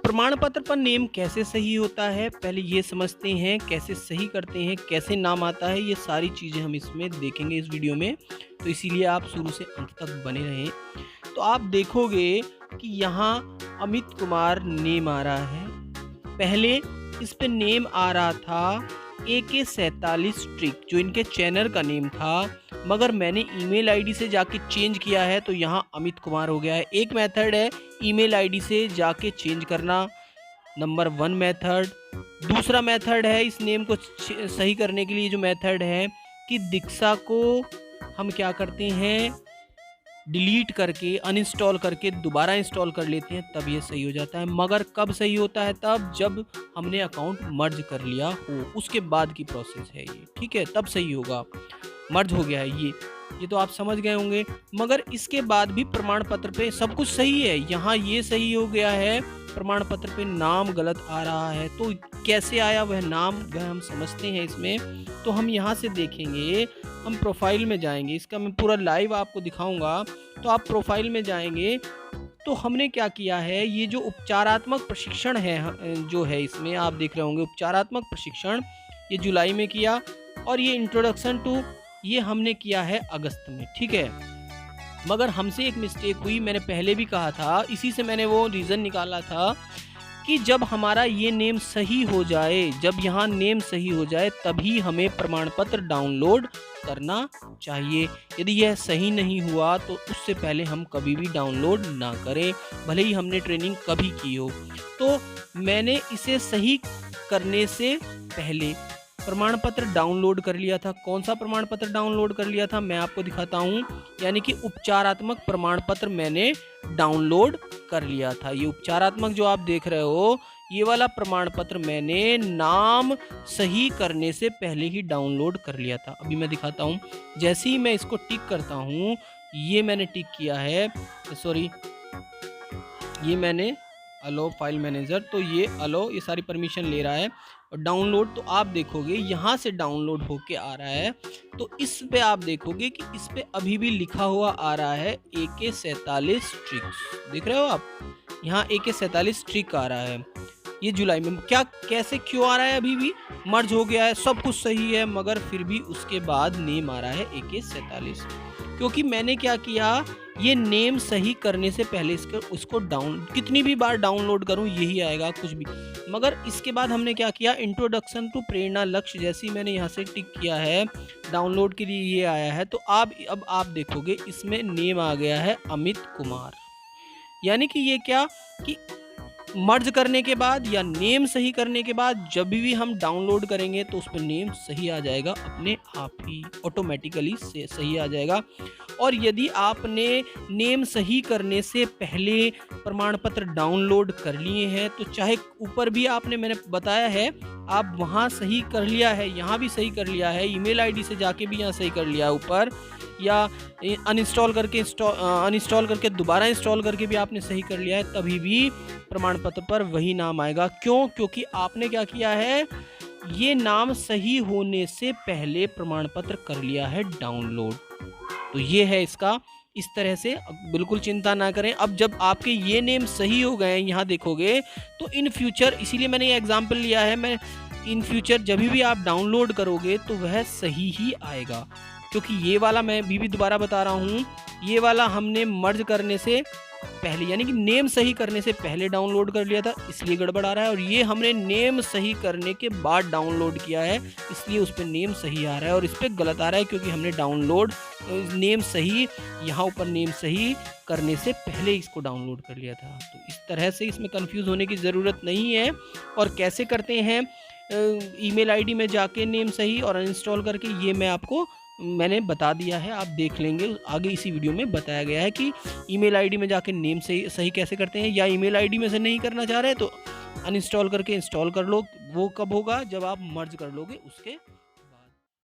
प्रमाण पत्र पर नेम कैसे सही होता है, पहले ये समझते हैं, कैसे सही करते हैं, कैसे नाम आता है, ये सारी चीज़ें हम इसमें देखेंगे इस वीडियो में। तो इसीलिए आप शुरू से अंत तक बने रहें। तो आप देखोगे कि यहाँ अमित कुमार नेम आ रहा है। पहले इस पे नेम आ रहा था AK47 ट्रिक, जो इनके चैनल का नेम था, मगर मैंने ईमेल आईडी से जाके चेंज किया है तो यहाँ अमित कुमार हो गया है। एक मेथड है ईमेल आईडी से जाके चेंज करना, नंबर 1 मेथड। दूसरा मेथड है इस नेम को सही करने के लिए, जो मेथड है कि दीक्षा को हम क्या करते हैं, डिलीट करके अनइंस्टॉल करके दोबारा इंस्टॉल कर लेते हैं, तब ये सही हो जाता है। मगर कब सही होता है, तब जब हमने अकाउंट मर्ज कर लिया हो, उसके बाद की प्रोसेस है ये, ठीक है, तब सही होगा। मर्ज हो गया है ये तो आप समझ गए होंगे। मगर इसके बाद भी प्रमाण पत्र पे सब कुछ सही है, यहाँ ये सही हो गया है, प्रमाण पत्र पे नाम गलत आ रहा है। तो कैसे आया वह नाम, वह हम समझते हैं इसमें। तो हम यहाँ से देखेंगे, हम प्रोफाइल में जाएंगे, इसका मैं पूरा लाइव आपको दिखाऊंगा। तो आप प्रोफाइल में जाएंगे तो हमने क्या किया है, ये जो उपचारात्मक प्रशिक्षण है जो है इसमें आप देख रहे होंगे, उपचारात्मक प्रशिक्षण ये जुलाई में किया, और ये इंट्रोडक्शन टू ये हमने किया है अगस्त में, ठीक है। मगर हमसे एक मिस्टेक हुई, मैंने पहले भी कहा था, इसी से मैंने वो रीज़न निकाला था कि जब हमारा ये नेम सही हो जाए, जब यहाँ नेम सही हो जाए, तभी हमें प्रमाण पत्र डाउनलोड करना चाहिए। यदि यह सही नहीं हुआ तो उससे पहले हम कभी भी डाउनलोड ना करें, भले ही हमने ट्रेनिंग कभी की हो। तो मैंने इसे सही करने से पहले प्रमाण पत्र डाउनलोड कर लिया था। कौन सा प्रमाण पत्र डाउनलोड कर लिया था, मैं आपको दिखाता हूँ। यानी कि उपचारात्मक प्रमाण पत्र मैंने डाउनलोड कर लिया था। ये उपचारात्मक जो आप देख रहे हो, ये वाला प्रमाण पत्र मैंने नाम सही करने से पहले ही डाउनलोड कर लिया था। अभी मैं दिखाता हूँ। जैसे ही मैं इसको टिक करता हूँ, ये मैंने टिक किया है, सॉरी, ये मैंने अलो फाइल मैनेजर, तो ये अलो, ये सारी परमिशन ले रहा है। और डाउनलोड तो आप देखोगे यहाँ से डाउनलोड होके आ रहा है। तो इस पे आप देखोगे कि इस पे अभी भी लिखा हुआ आ रहा है AK47 ट्रिक्स, देख रहे हो आप, यहाँ AK47 ट्रिक आ रहा है। ये जुलाई में क्या, कैसे, क्यों आ रहा है, अभी भी मर्ज हो गया है, सब कुछ सही है, मगर फिर भी उसके बाद नेम आ रहा है AK47, क्योंकि मैंने क्या किया, ये नेम सही करने से पहले उसको कितनी भी बार डाउनलोड करूं यही आएगा कुछ भी। मगर इसके बाद हमने क्या किया, इंट्रोडक्शन टू प्रेरणा लक्ष्य, जैसे मैंने यहाँ से टिक किया है, डाउनलोड के लिए ये आया है। तो अब आप देखोगे इसमें नेम आ गया है अमित कुमार। यानी कि ये क्या कि मर्ज करने के बाद या नेम सही करने के बाद जब भी हम डाउनलोड करेंगे तो उस पर नेम सही आ जाएगा, अपने आप ही ऑटोमेटिकली से सही आ जाएगा। और यदि आपने नेम सही करने से पहले प्रमाण पत्र डाउनलोड कर लिए हैं, तो चाहे ऊपर भी आपने, मैंने बताया है, आप वहाँ सही कर लिया है, यहाँ भी सही कर लिया है, ईमेल आईडी से जाके भी यहाँ सही कर लिया ऊपर, या अनइंस्टॉल करके दोबारा इंस्टॉल करके भी आपने सही कर लिया है, तभी भी प्रमाण पत्र पर वही नाम आएगा। क्यों? क्योंकि आपने क्या किया है, ये नाम सही होने से पहले प्रमाण पत्र कर लिया है डाउनलोड। तो ये है इसका, इस तरह से बिल्कुल चिंता ना करें। अब जब आपके ये नेम सही हो गए, यहाँ देखोगे तो इन फ्यूचर, इसीलिए मैंने ये एग्जाम्पल लिया है, मैं इन फ्यूचर जब भी आप डाउनलोड करोगे तो वह सही ही आएगा। क्योंकि ये वाला, मैं भी दोबारा बता रहा हूँ, ये वाला हमने मर्ज करने से पहले, यानी कि नेम सही करने से पहले डाउनलोड कर लिया था, इसलिए गड़बड़ आ रहा है। और ये हमने नेम सही करने के बाद डाउनलोड किया है, इसलिए उस पर नेम सही आ रहा है, और इस पर गलत आ रहा है क्योंकि हमने डाउनलोड नेम सही, यहाँ ऊपर नेम सही करने से पहले इसको डाउनलोड कर लिया था। तो इस तरह से इसमें कंफ्यूज होने की ज़रूरत नहीं है। और कैसे करते हैं, ईमेल आईडी में जाके नेम सही और अनइंस्टॉल करके, ये मैंने बता दिया है, आप देख लेंगे आगे, इसी वीडियो में बताया गया है कि ईमेल आईडी में जाके नेम सही कैसे करते हैं। या ईमेल आईडी में से नहीं करना चाह रहे तो अनइंस्टॉल करके इंस्टॉल कर लो। वो कब होगा, जब आप मर्ज कर लोगे उसके